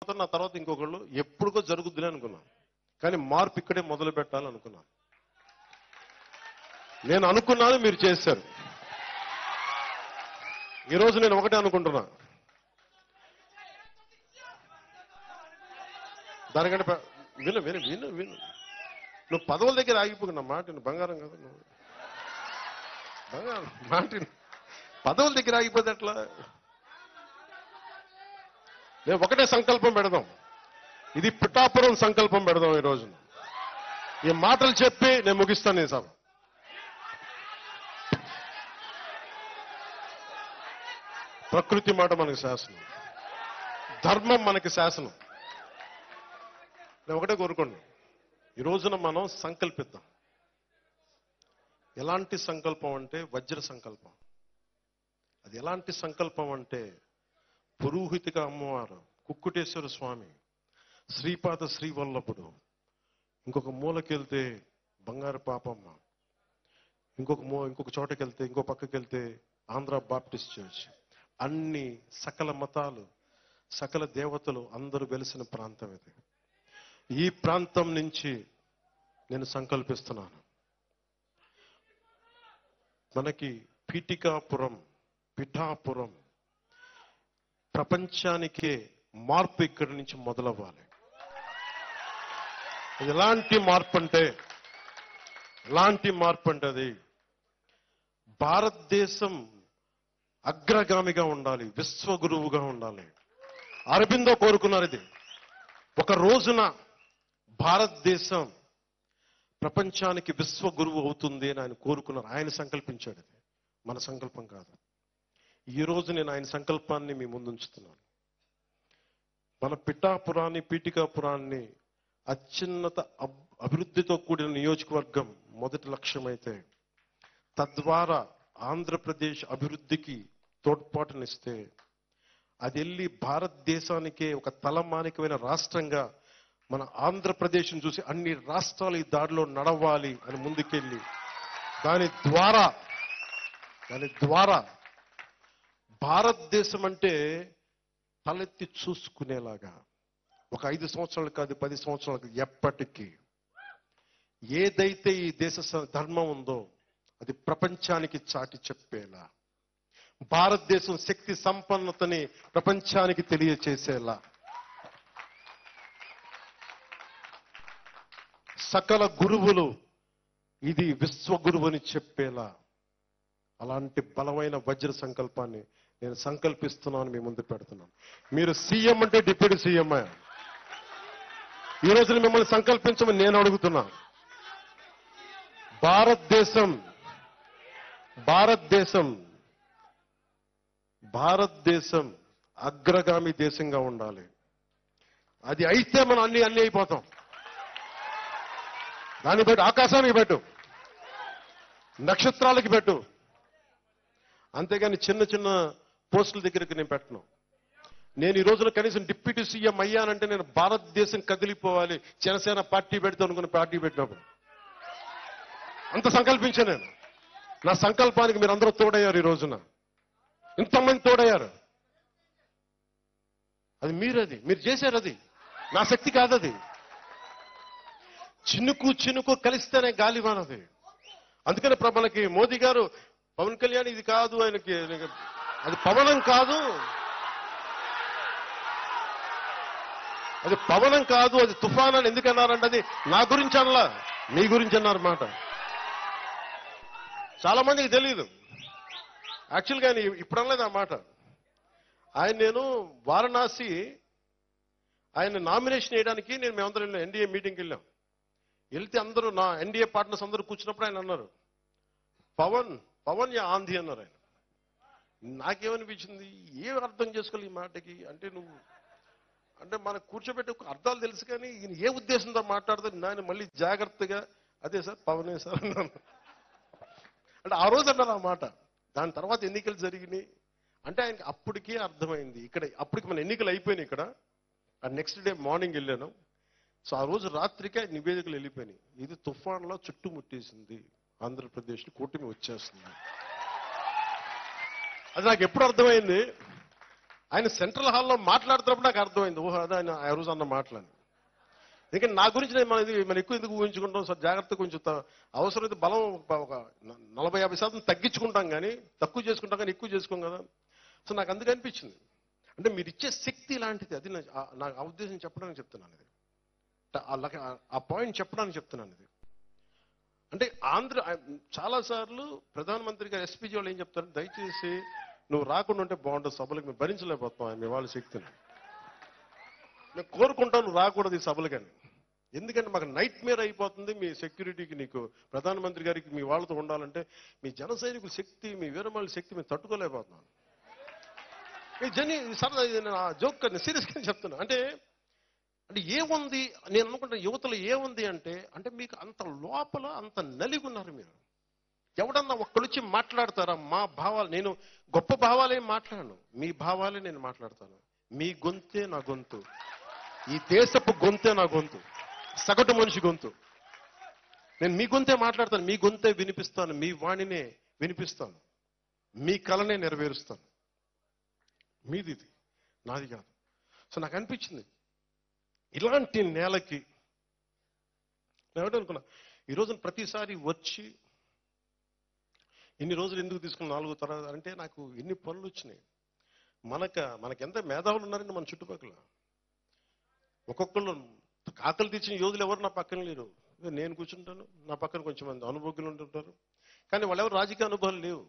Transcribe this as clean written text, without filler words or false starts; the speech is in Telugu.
నా తర్వాత ఇంకొకళ్ళు ఎప్పుడుకో జరుగుద్దులే అనుకున్నాను. కానీ మార్పు ఇక్కడే మొదలు పెట్టాలనుకున్నాను. నేను అనుకున్నాను, మీరు చేశారు. ఈరోజు నేను ఒకటే అనుకుంటున్నా, దానికంటే విను విను విను విను నువ్వు పదవుల దగ్గర ఆగిపోకున్నా. మాట బంగారం కదా, నువ్వు బంగారం మాట పదవుల దగ్గర ఆగిపోతే ఎట్లా? నేను ఒకటే సంకల్పం పెడదాం, ఇది పిఠాపురం సంకల్పం పెడదాం. ఈ రోజున ఈ మాటలు చెప్పి నేను ముగిస్తాను ఈ సభ. ప్రకృతి మాట మనకి శాసనం, ధర్మం మనకి శాసనం. నేను ఒకటే కోరుకోండి, ఈ రోజున మనం సంకల్పిద్దాం. ఎలాంటి సంకల్పం అంటే వజ్ర సంకల్పం. అది ఎలాంటి సంకల్పం అంటే పురోహితిక అమ్మవారు, కుక్కుటేశ్వర స్వామి, శ్రీపాద శ్రీవల్లభుడు, ఇంకొక మూలకెళ్తే బంగారు పాపమ్మ, ఇంకొక చోటకెళ్తే, ఇంకో పక్కకెళ్తే ఆంధ్ర బాప్టిస్ట్ చర్చ్, అన్ని సకల మతాలు, సకల దేవతలు అందరూ వెలిసిన ప్రాంతం ఇది. ఈ ప్రాంతం నుంచి నేను సంకల్పిస్తున్నాను, మనకి పిఠాపురం ప్రపంచానికే మార్పు ఇక్కడి నుంచి మొదలవ్వాలి. ఎలాంటి మార్పు అంటే అది భారతదేశం అగ్రగామిగా ఉండాలి, విశ్వగురువుగా ఉండాలి. అరబిందో కోరుకున్నారు ఇది. ఒక రోజున భారతదేశం ప్రపంచానికి విశ్వగురువు అవుతుంది అని ఆయన కోరుకున్నారు. ఆయన సంకల్పించాడు. ఇది మన సంకల్పం కాదు. ఈ రోజు నేను ఆయన సంకల్పాన్ని మీ ముందు ఉంచుతున్నాను. మన పీఠికాపురాన్ని అత్యున్నత అభివృద్ధితో కూడిన నియోజకవర్గం మొదటి లక్ష్యమైతే, తద్వారా ఆంధ్రప్రదేశ్ అభివృద్ధికి తోడ్పాటునిస్తే, అది వెళ్ళి భారతదేశానికే ఒక తలమానికమైన రాష్ట్రంగా మన ఆంధ్రప్రదేశ్ను చూసి అన్ని రాష్ట్రాలు ఈ దారిలో నడవాలి అని ముందుకెళ్ళి, దాని ద్వారా భారతదేశం అంటే తలెత్తి చూసుకునేలాగా ఒక 5 సంవత్సరాలు కాదు, 10 సంవత్సరాలు ఎప్పటికీ ఏదైతే ఈ దేశ ధర్మం ఉందో అది ప్రపంచానికి చాటి చెప్పేలా, భారతదేశం శక్తి సంపన్నతని ప్రపంచానికి తెలియచేసేలా, సకల గురువులు ఇది విశ్వగురువుని చెప్పేలా, అలాంటి బలమైన వజ్ర సంకల్పాన్ని నేను సంకల్పిస్తున్నాను, మీ ముందు పెడుతున్నాను. మీరు సీఎం అంటే డిప్యూటీ సీఎం. ఈ రోజున మిమ్మల్ని సంకల్పించమని నేను అడుగుతున్నా. భారతదేశం అగ్రగామి దేశంగా ఉండాలి. అది అయితే మనం అన్ని అయిపోతాం. దాన్ని పెట్టు, ఆకాశానికి పెట్టు, నక్షత్రాలకి పెట్టు, అంతేగాని చిన్న చిన్న పోస్టుల దగ్గరికి నేను పెట్టను. నేను ఈ రోజున కనీసం డిప్యూటీ సీఎం అయ్యానంటే నేను భారతదేశం కదిలిపోవాలి, జనసేన పార్టీ పెడతాను అనుకున్న పార్టీ పెట్టినప్పుడు అంత సంకల్పించాను నేను. నా సంకల్పానికి మీరు అందరూ తోడయ్యారు. ఈ రోజున ఇంతమంది తోడయ్యారు. అది మీరు చేశారు. అది నా శక్తి కాదది. చినుకు కలిస్తేనే గాలివానది. అందుకని మనకి మోదీ గారు పవన్ కళ్యాణ్ ఇది కాదు, ఆయనకి అది పవనం కాదు, అది తుఫాన్ అని ఎందుకన్నారంటే అది నా గురించి అనలా, మీ గురించి అన్నారు మాట. చాలా మందికి తెలియదు. యాక్చువల్గా ఆయన ఇప్పుడు అనలేదు ఆ మాట. నేను వారణాసి ఆయన నామినేషన్ వేయడానికి మేమందరం ఎన్డీఏ మీటింగ్కి వెళ్తే అందరూ నా ఎన్డీఏ పార్ట్నర్స్ అందరూ కూర్చున్నప్పుడు ఆయన అన్నారు, పవన్ యా ఆంధీ అన్నారు ఆయన. నాకేమనిపించింది, ఏం అర్థం చేసుకోవాలి ఈ మాటకి అంటే, అంటే మనకు కూర్చోబెట్టి అర్థాలు తెలుసు కానీ ఈయన ఏ ఉద్దేశంతో మాట్లాడుతుంది. నేను మళ్ళీ జాగ్రత్తగా అదే సార్ పవనే సార్ అన్నాను. అంటే ఆ రోజు అన్నారు ఆ మాట. దాని తర్వాత ఎన్నికలు జరిగినాయి అంటే ఆయనకి అప్పటికే అర్థమైంది. అప్పటికి మన ఎన్నికలు అయిపోయినాయి ఇక్కడ. నెక్స్ట్ డే మార్నింగ్ వెళ్ళాను. సో ఆ రోజు రాత్రికే నివేదికలు వెళ్ళిపోయినాయి. ఇది తుఫాన్లో చుట్టుముట్టేసింది, ఆంధ్రప్రదేశ్లో కూటమి వచ్చేస్తుంది. అది నాకు ఎప్పుడు అర్థమైంది, ఆయన సెంట్రల్ హాల్లో మాట్లాడుతున్నప్పుడు నాకు అర్థమైంది, ఓహో అదే ఆయన ఆ రోజు అన్న మాటలని. ఎందుకంటే నా గురించి నేను మనం ఎక్కువ ఎందుకు ఊహించుకుంటాం సార్, జాగ్రత్తగా కొంచెం అవసరమైతే బలం ఒక 40-50% తగ్గించుకుంటాం, కానీ తక్కువ చేసుకుంటాం కానీ ఎక్కువ చేసుకోం కదా. సో నాకు అందుకు అనిపించింది, అంటే మీరు ఇచ్చే శక్తి లాంటిది, అది నాకు ఆ ఉద్దేశం చెప్పడానికి చెప్తున్నాను ఇది, ఆ పాయింట్ చెప్పడానికి చెప్తున్నాను ఇది. అంటే చాలాసార్లు ప్రధానమంత్రి గారు ఎస్పీజీ వాళ్ళు ఏం చెప్తారు, దయచేసి నువ్వు రాకుండా ఉంటే బాగుంటుంది సభలకు, మేము భరించలేకపోతాం మీ వాళ్ళ శక్తిని, మేము కోరుకుంటాం నువ్వు రాకూడదు ఈ సభలు. కానీ ఎందుకంటే మాకు నైట్ మేర్ అయిపోతుంది మీ సెక్యూరిటీకి, నీకు ప్రధానమంత్రి గారికి మీ వాళ్ళతో ఉండాలంటే మీ జన సైనికుల శక్తి, మీ వీరమాల శక్తి మేము తట్టుకోలేకపోతున్నాం. సరదా జోక్ సీరియస్గా చెప్తున్నా. అంటే ఏముంది నేను అనుకుంటా, యువతలో ఏముంది అంటే మీకు అంత లోపల అంత నలిగున్నారు మీరు. ఎవడన్నా ఒక్కడొచ్చి మాట్లాడతారా మా భావాలు, నేను గొప్ప భావాలేం మాట్లాడను, మీ భావాలే నేను మాట్లాడతాను. మీ గొంతే నా గొంతు, ఈ దేశపు గొంతే నా గొంతు, సగటు మనిషి గొంతు. నేను మీ గొంతే మాట్లాడతాను, మీ గొంతే వినిపిస్తాను, మీ వాణినే వినిపిస్తాను, మీ కలనే నెరవేరుస్తాను. మీది ఇది, నాది కాదు. సో నాకు అనిపించింది ఇలాంటి నేలకి నేనేమిటనుకున్నా, ఈరోజు ప్రతిసారి వచ్చి ఇన్ని రోజులు ఎందుకు తీసుకున్న 4 తరాలు అంటే నాకు ఎన్ని పనులు వచ్చినాయి. మనకెంత మేధావులు ఉన్నారండి మన చుట్టుపక్కల. ఒక్కొక్కళ్ళు ఆకలి తీర్చిన యోధులు ఎవరు నా పక్కన లేరు. నేను కూర్చుంటాను, నా పక్కన కొంచెం మంది అనుభోగులు ఉంటుంటారు, కానీ వాళ్ళెవరు రాజకీయ అనుభవాలు లేవు.